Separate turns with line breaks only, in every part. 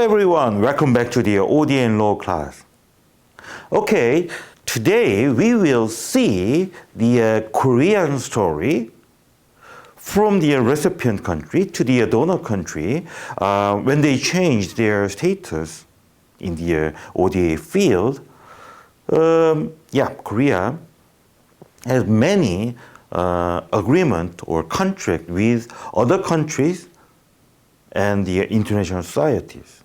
Hello everyone, welcome back to the ODA in law class. Okay, today we will see the Korean story from the recipient country to the donor country when they changed their status in the ODA field. Korea has many agreement or contract with other countries and the international societies.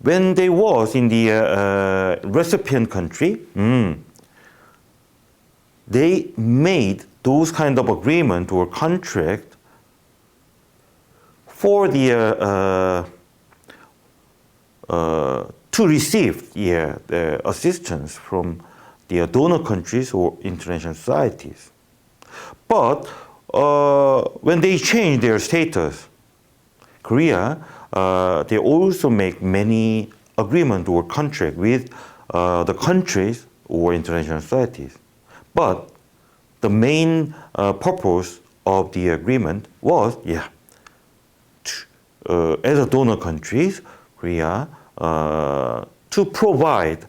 When they was in the recipient country, they made those kind of agreement or contract for the to receive the assistance from the donor countries or international societies. But when they changed their status, Korea, they also make many agreement or contract with the countries or international societies. But the main purpose of the agreement was, as a donor countries, Korea, to provide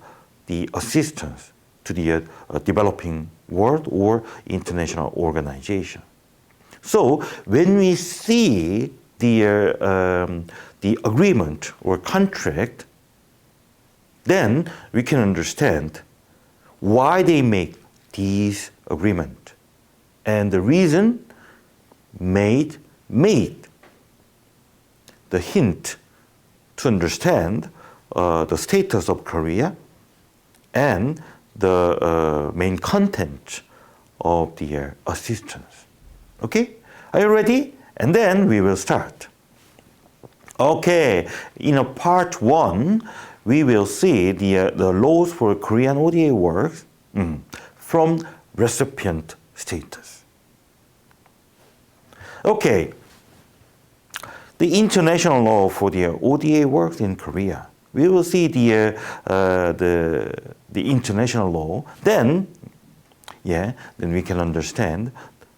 the assistance to the developing world or international organization. So when we see the agreement or contract, then we can understand why they make these agreement and the reason made the hint to understand the status of Korea and the main content of the assistance. Okay, are you ready? And then we will start. Okay, in a part 1, we will see the laws for Korean ODA works from recipient status. Okay, the international law for the ODA works in Korea. We will see the international law. Then we can understand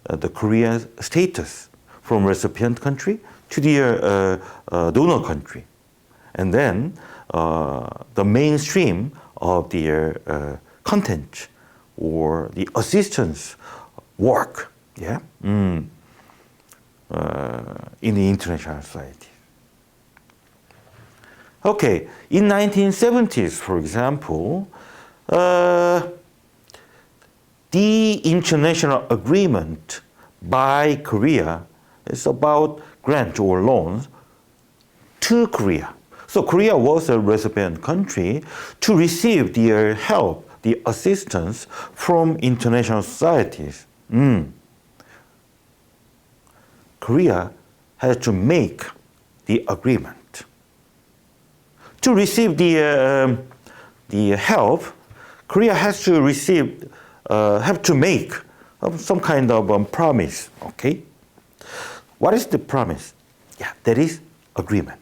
the Korea's status from recipient country to the donor country. And then the mainstream of the content or the assistance work in the international society. Okay, in 1970s, for example, the international agreement by Korea is about grant or loans to Korea. So Korea was a recipient country to receive the help, the assistance from international societies. Korea has to make the agreement. To receive the help, Korea has to have to make some kind of promise. Okay. What is the promise? That is agreement.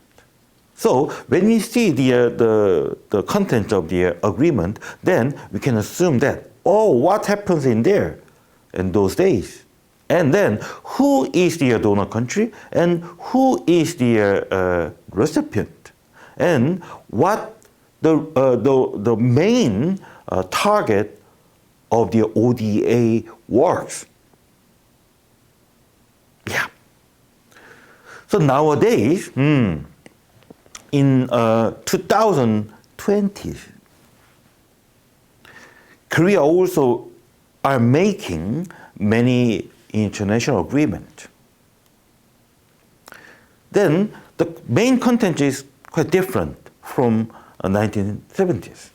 So when we see the content of the agreement, then we can assume that, what happens in there in those days? And then who is the donor country and who is the recipient? And what the main target of the ODA works. So nowadays, in 2020, Korea also are making many international agreements. Then the main content is quite different from 1970s.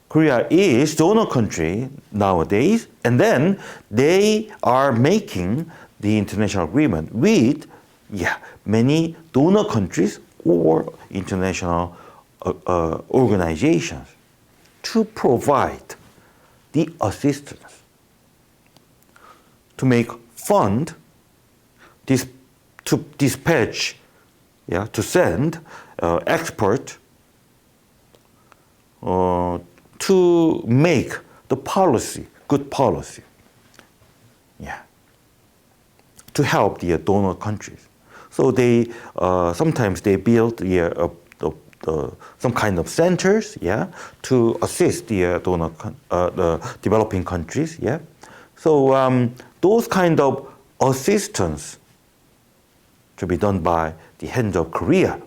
Korea is donor country nowadays, and then they are making the international agreement with many donor countries or international organizations to provide the assistance, to make fund, to dispatch, to send expert to make the policy, good policy, to help the donor countries. So they sometimes they build some kind of centers, yeah, to assist the the developing countries, yeah. So those kind of assistance to be done by the hands of Korea.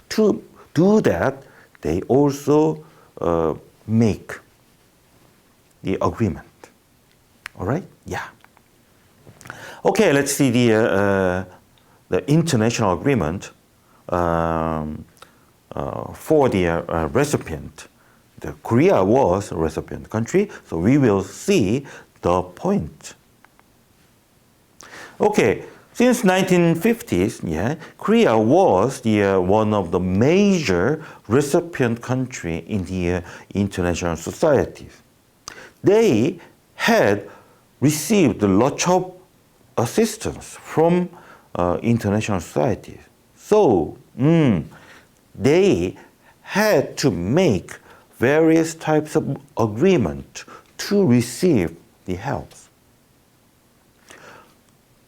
To do that, they also make the agreement. All right? Yeah. Okay, let's see the international agreement for the recipient. Korea was a recipient country, so we will see the point. Okay, since 1950s, yeah, Korea was the one of the major recipient country in the international societies. They had received lots of assistance from international societies. So they had to make various types of agreement to receive the help.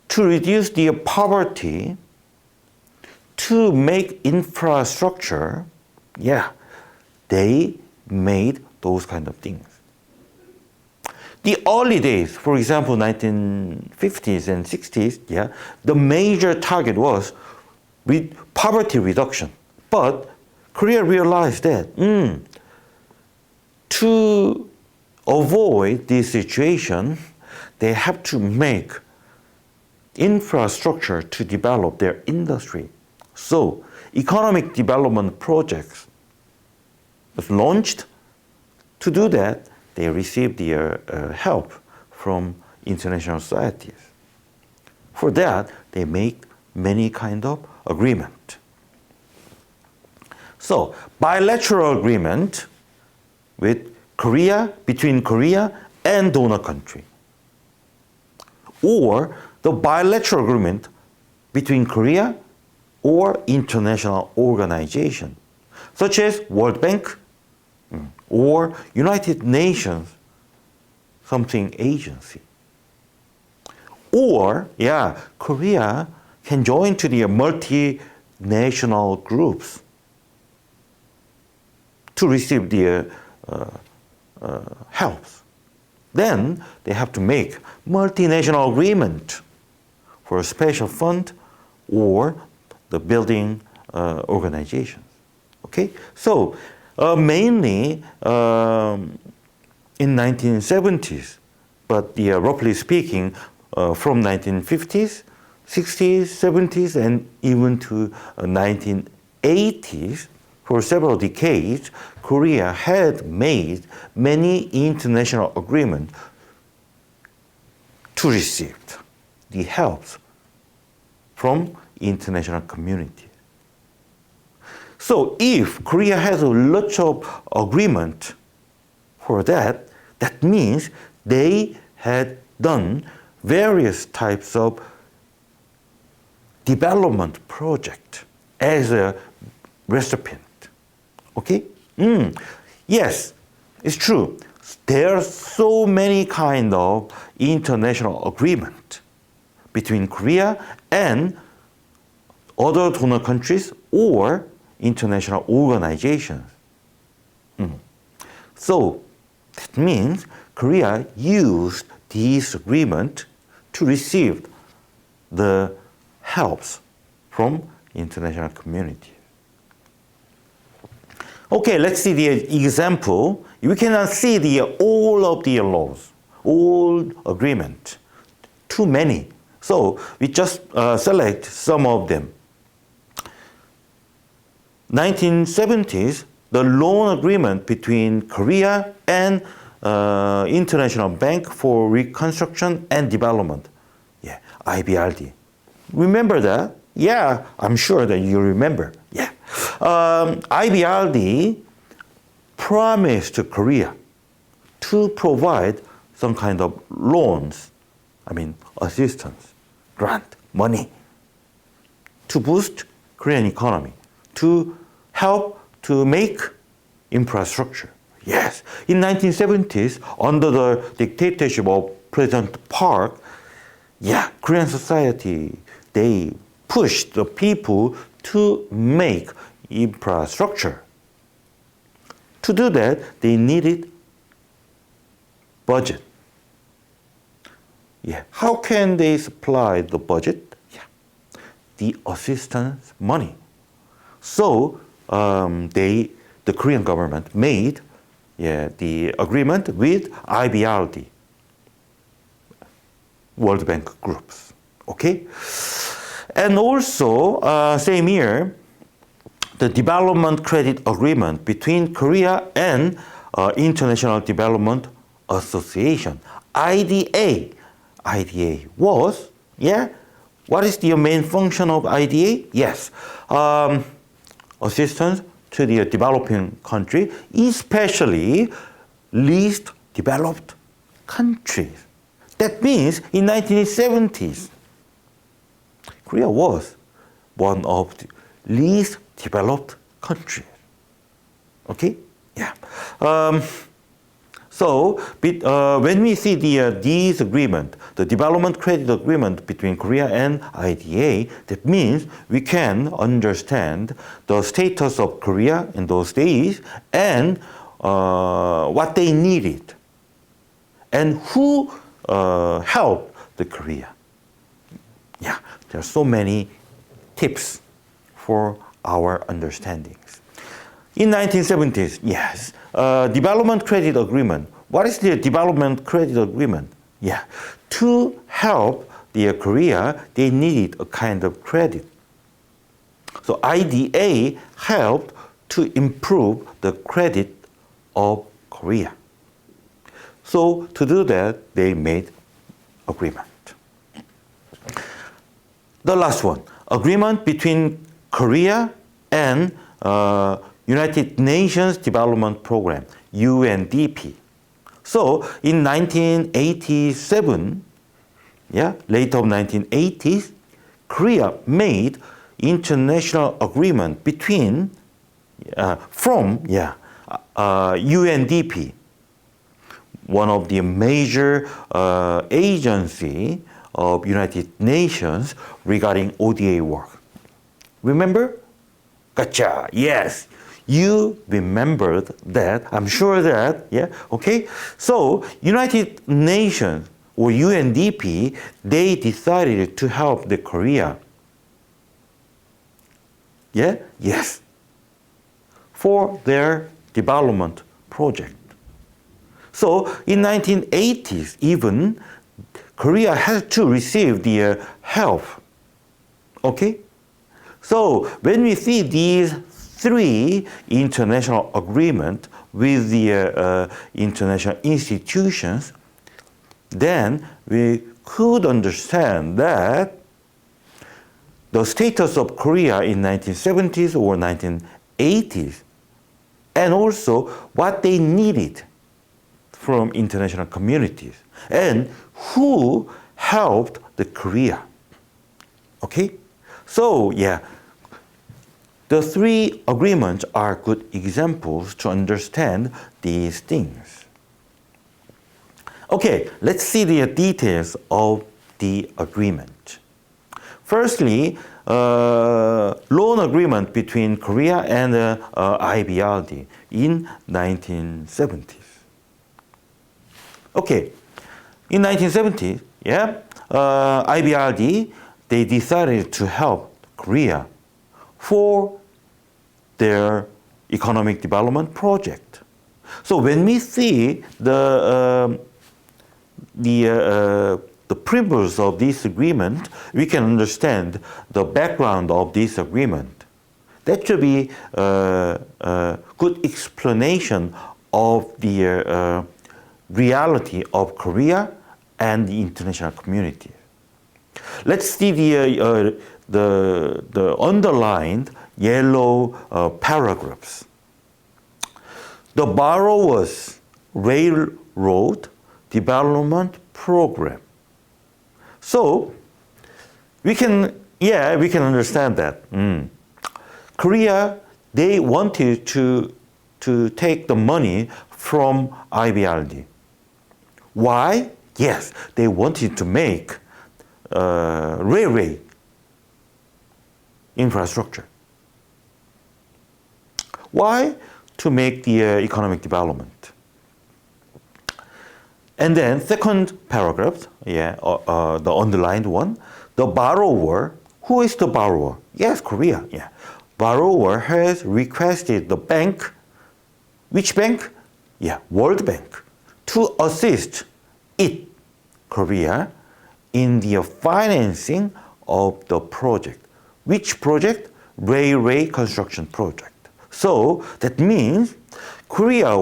To reduce the poverty, to make infrastructure, yeah, they made those kind of things. The early days, for example, 1950s and 60s, yeah, the major target was with poverty reduction. But Korea realized that to avoid this situation, they have to make infrastructure to develop their industry. So economic development projects was launched. To do that, they received the help from international societies. For that, they make many kind of agreement. So bilateral agreement with Korea, between Korea and donor country, or the bilateral agreement between Korea or international organization, such as World Bank or United Nations something agency. Or, yeah, Korea can join to the multinational groups to receive the helps. Then they have to make multinational agreement for a special fund or the building organizations. Okay, so mainly in 1970s, but roughly speaking, from 1950s, 60s, 70s, and even to 1980s, for several decades, Korea had made many international agreements to receive the help from international community. So if Korea has a lot of agreement for that, that means they had done various types of development project as a recipient. Okay? Yes, it's true. There are so many kind of international agreement between Korea and other donor countries or international organizations. So that means Korea used these agreements to receive the helps from international community. Okay, let's see the example. You cannot see all of the laws, all agreement, too many. So we just select some of them. 1970s, the loan agreement between Korea and International Bank for Reconstruction and Development. Yeah, IBRD. Remember that? Yeah, I'm sure that you remember. Yeah. IBRD promised to Korea to provide some kind of loans, assistance, grant, money, to boost Korean economy, to help to make infrastructure. Yes, in 1970s, under the dictatorship of President Park, yeah, Korean society, they push the people to make infrastructure. To do that, they needed budget. Yeah. How can they supply the budget? Yeah. The assistance money. So the Korean government made the agreement with IBRD, World Bank groups. Okay? And also, same year, the Development Credit Agreement between Korea and International Development Association, IDA. IDA was, what is the main function of IDA? Yes, assistance to the developing country, especially least developed countries. That means in 1970s, Korea was one of the least developed countries. Okay? Yeah. So when we see this agreement, the development credit agreement between Korea and IDA, that means we can understand the status of Korea in those days and what they needed and who helped the Korea. Yeah, there are so many tips for our understandings. In 1970s, yes, development credit agreement. What is the development credit agreement? Yeah, to help the Korea, they needed a kind of credit. So IDA helped to improve the credit of Korea. So to do that, they made agreement. The last one, agreement between Korea and United Nations Development Program, UNDP. So in 1987, late of 1980s, Korea made international agreement between from UNDP, one of the major agency of United Nations regarding ODA work. Remember? Gotcha. Yes. You remembered that. I'm sure that. Yeah. Okay. So United Nations or UNDP, they decided to help the Korea. Yeah. Yes. For their development project. So in 1980s, even Korea had to receive the help. Okay. So when we see these three international agreements with the international institutions, then we could understand that the status of Korea in 1970s or 1980s, and also what they needed from international communities, and who helped the Korea. Okay? So, the three agreements are good examples to understand these things. Okay, let's see the details of the agreement. Firstly, loan agreement between Korea and IBRD in 1970s. Okay, in 1970s, IBRD, they decided to help Korea for their economic development project. So when we see the premise of this agreement, we can understand the background of this agreement. That should be a good explanation of the reality of Korea and the international community. Let's see the underlined yellow paragraphs. The borrower's railroad development program. So we can understand that. Korea, they wanted to take the money from IBRD. Why? Yes, they wanted to make railway infrastructure. Why? To make the economic development. And then second paragraph, the underlined one, the borrower. Who is the borrower? Yes, Korea. Yeah, borrower has requested the bank. Which bank? Yeah, World Bank, to assist it, Korea, in the financing of the project. Which project? Railway construction project. So that means Korea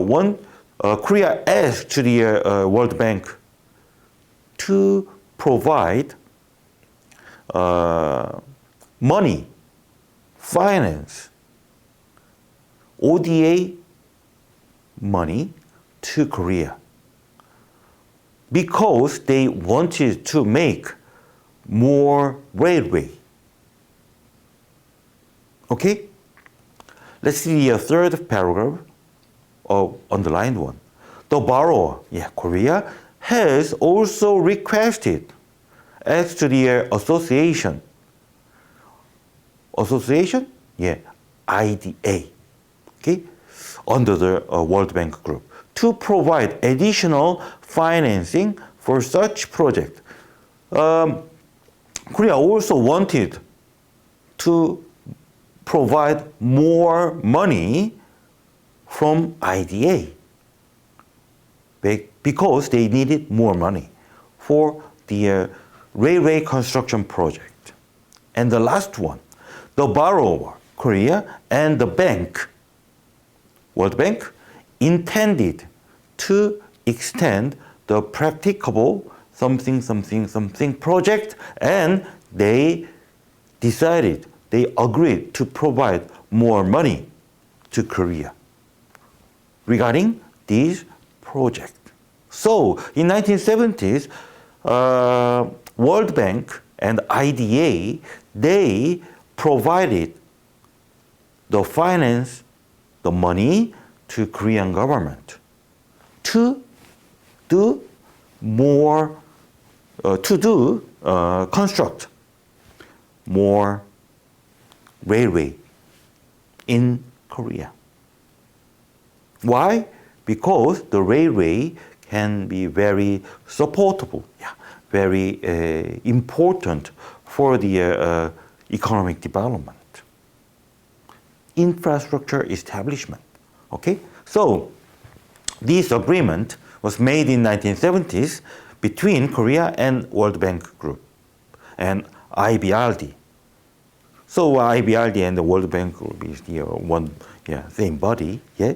asked to the World Bank to provide money, finance, ODA money to Korea because they wanted to make more railway. Okay? Let's see the third paragraph of underlined one. The borrower, Korea, has also requested as to the association. Association? IDA. Okay? Under the World Bank Group to provide additional financing for such project. Korea also wanted to provide more money from IDA because they needed more money for the railway construction project. And the last one, the borrower, Korea, and the bank, World Bank, intended to extend the practicable something project, and they agreed to provide more money to Korea regarding these projects. So in 1970s, World Bank and IDA, they provided the finance, the money to Korean government to construct more railway in Korea. Why? Because the railway can be very supportable, very important for the economic development. Infrastructure establishment. Okay? So this agreement was made in 1970s between Korea and World Bank Group and IBRD. So IBRD and the World Bank Group is the same body, yes,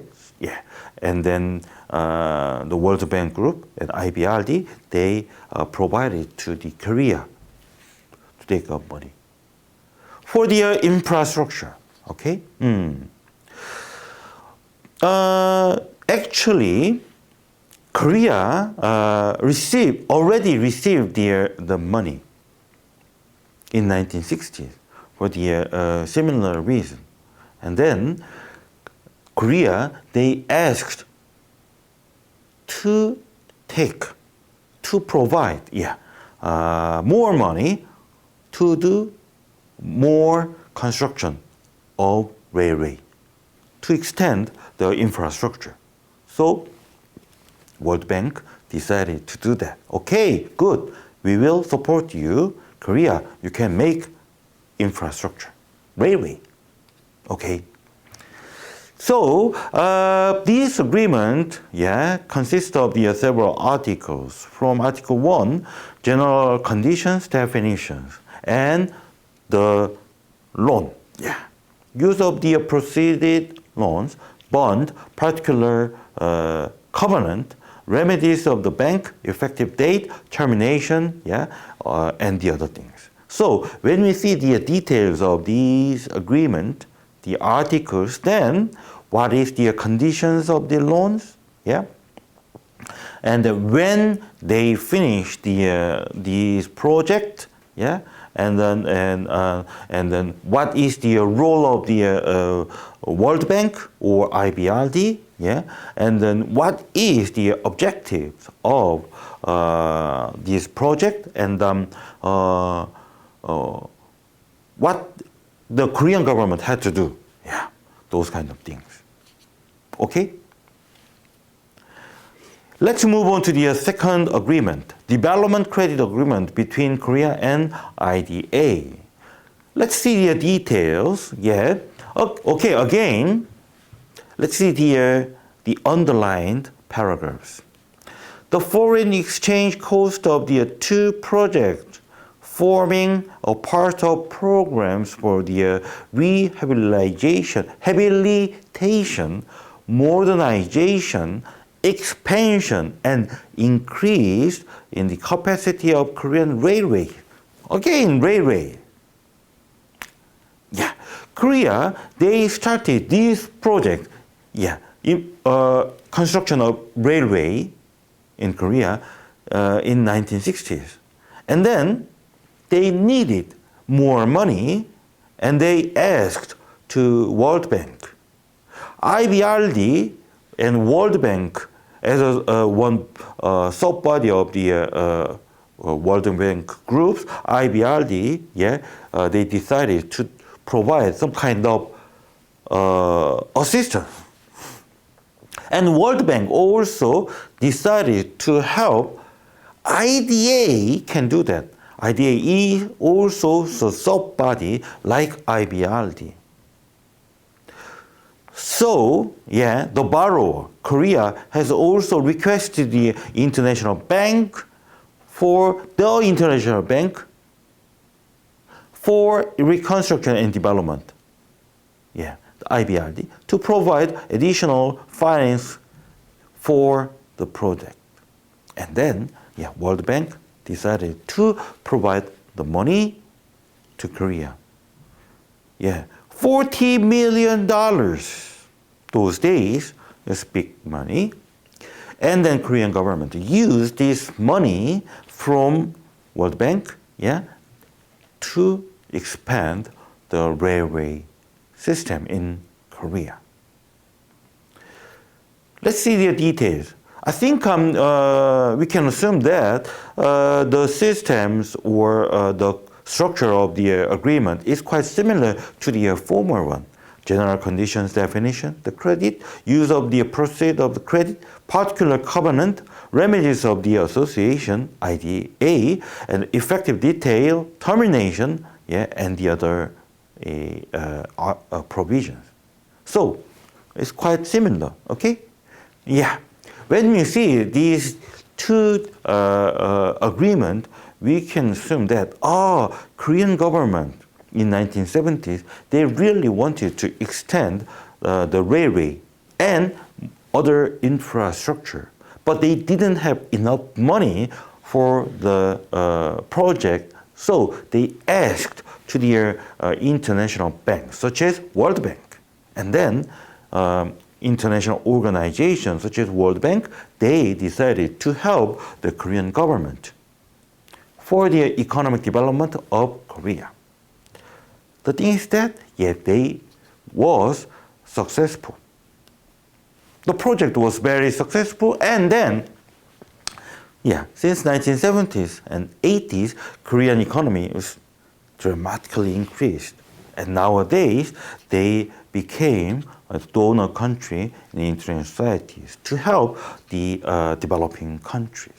And then the World Bank Group and IBRD, they provided to the Korea to take up money for the infrastructure. Okay. Actually, Korea already received the money in 1960s for the similar reason, and then Korea, they asked to provide more money to do more construction of railway to extend the infrastructure. So World Bank decided to do that. Okay, good. We will support you. Korea, you can make infrastructure, railway. Okay. So this agreement, consists of the several articles. From Article 1, general conditions, definitions, and the loan. Use of the proceeded loans, bond, particular covenant, remedies of the bank, effective date, termination, and the other things. So when we see the details of these agreement, the articles, then what is the conditions of the loans? And when they finish this project, and then what is the role of the World Bank or IBRD? And then what is the objectives of this project? And what the Korean government had to do. Yeah, those kind of things. Okay? Let's move on to the second agreement, Development Credit Agreement between Korea and IDA. Let's see the details. Yeah. Okay, again, let's see the underlined paragraphs. The foreign exchange cost of the two projects forming a part of programs for the rehabilitation, modernization, expansion, and increase in the capacity of Korean railway. Again, railway. Yeah, Korea, they started this project, construction of railway in Korea in 1960s. And then they needed more money and they asked to World Bank. IBRD and World Bank as one sub-body of the World Bank groups, IBRD, they decided to provide some kind of assistance. And World Bank also decided to help. IDA can do that. IDA is also a sub-body like IBRD. So, the borrower, Korea, has also requested the International Bank for reconstruction and development. The IBRD, to provide additional finance for the project. And then, World Bank decided to provide the money to Korea. $40 million. Those days, it's big money. And then Korean government used this money from World Bank, to expand the railway system in Korea. Let's see the details. I think we can assume that the systems or the structure of the agreement is quite similar to the former one. General conditions definition, the credit, use of the proceeds of the credit, particular covenant, remedies of the association, IDA, and effective detail, termination, and the other provisions. So, it's quite similar, okay? When we see these two agreements, we can assume that, Korean government in 1970s, they really wanted to extend the railway and other infrastructure. But they didn't have enough money for the project, so they asked to their international banks, such as World Bank. And then international organizations, such as World Bank, they decided to help the Korean government for the economic development of Korea. The thing is that, they was successful. The project was very successful, and then, since 1970s and 80s, Korean economy was dramatically increased. And nowadays, they became a donor country in international societies to help the developing countries.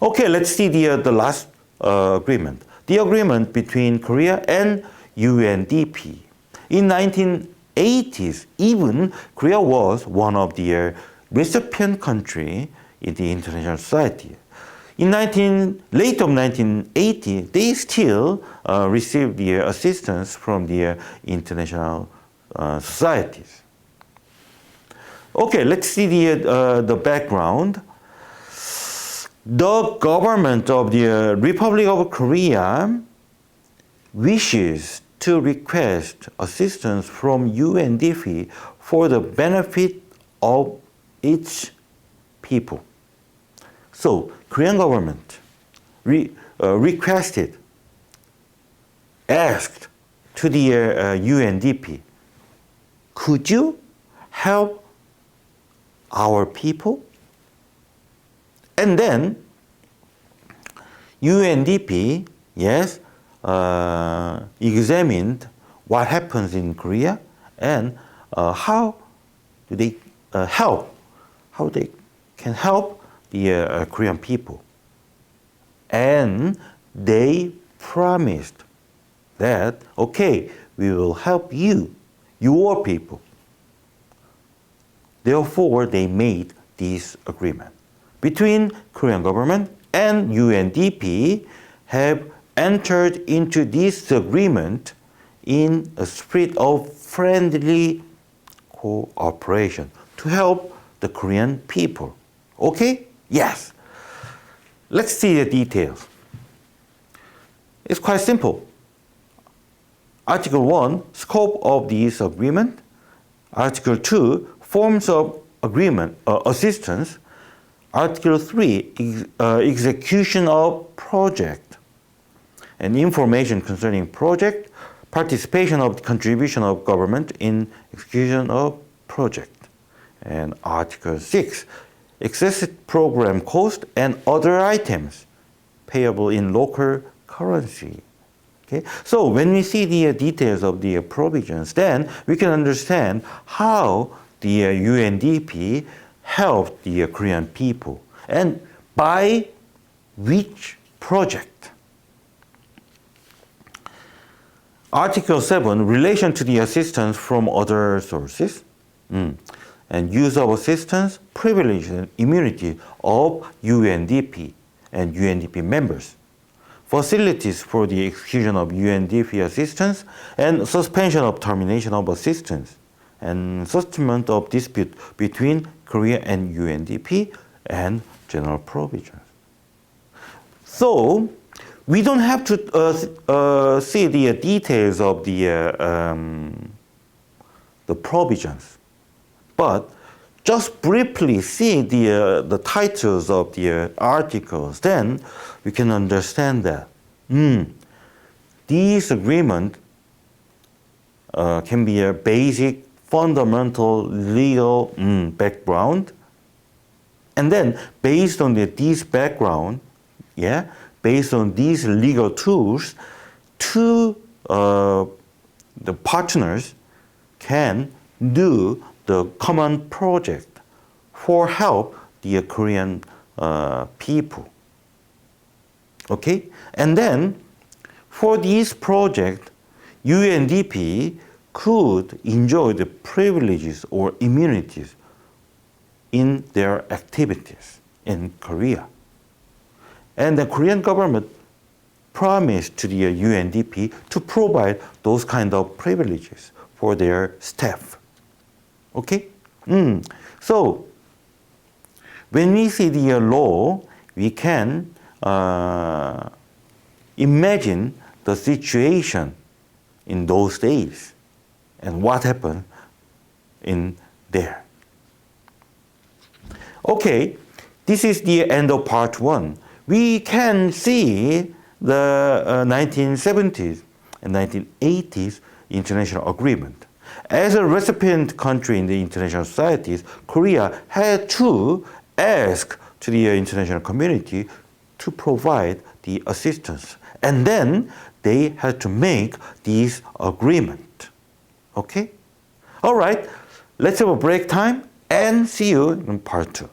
Okay, let's see the last agreement. The agreement between Korea and UNDP. In 1980s, even Korea was one of the recipient country in the international society. In late of 1980, they still received the assistance from the international societies. Okay, let's see the background. The government of the Republic of Korea wishes to request assistance from UNDP for the benefit of its people. So, Korean government asked to the UNDP, could you help our people? And then UNDP, examined what happens in Korea and how do they help, how they can help the Korean people. And they promised that, okay, we will help you, your people. Therefore, they made this agreement. Between Korean government and UNDP have entered into this agreement in a spirit of friendly cooperation to help the Korean people. Okay? Yes. Let's see the details. It's quite simple. Article 1, scope of this agreement. Article 2, forms of agreement, assistance. Article 3, execution of project. And information concerning project, participation of contribution of government in execution of project. And Article 6, excessive program cost and other items payable in local currency. Okay? So when we see the details of the provisions, then we can understand how the UNDP helped the Korean people and by which project. Article 7, relation to the assistance from other sources and use of assistance, privilege and immunity of UNDP and UNDP members. Facilities for the execution of UNDP assistance and suspension of termination of assistance and settlement of dispute between Korea and UNDP and general provisions. So we don't have to see the details of the provisions, but just briefly see the titles of the articles, then we can understand that this agreement can be a basic, fundamental legal background. And then based on this background, based on these legal tools, the partners can do the common project for help the Korean people. Okay? And then for this project, UNDP could enjoy the privileges or immunities in their activities in Korea. And the Korean government promised to the UNDP to provide those kind of privileges for their staff. Okay? So, when we see the law, we can imagine the situation in those days and what happened in there. Okay, this is the end of part 1. We can see the 1970s and 1980s international agreement. As a recipient country in the international societies, Korea had to ask to the international community to provide the assistance. And then they had to make this agreement. Okay? All right, let's have a break time and see you in part 2.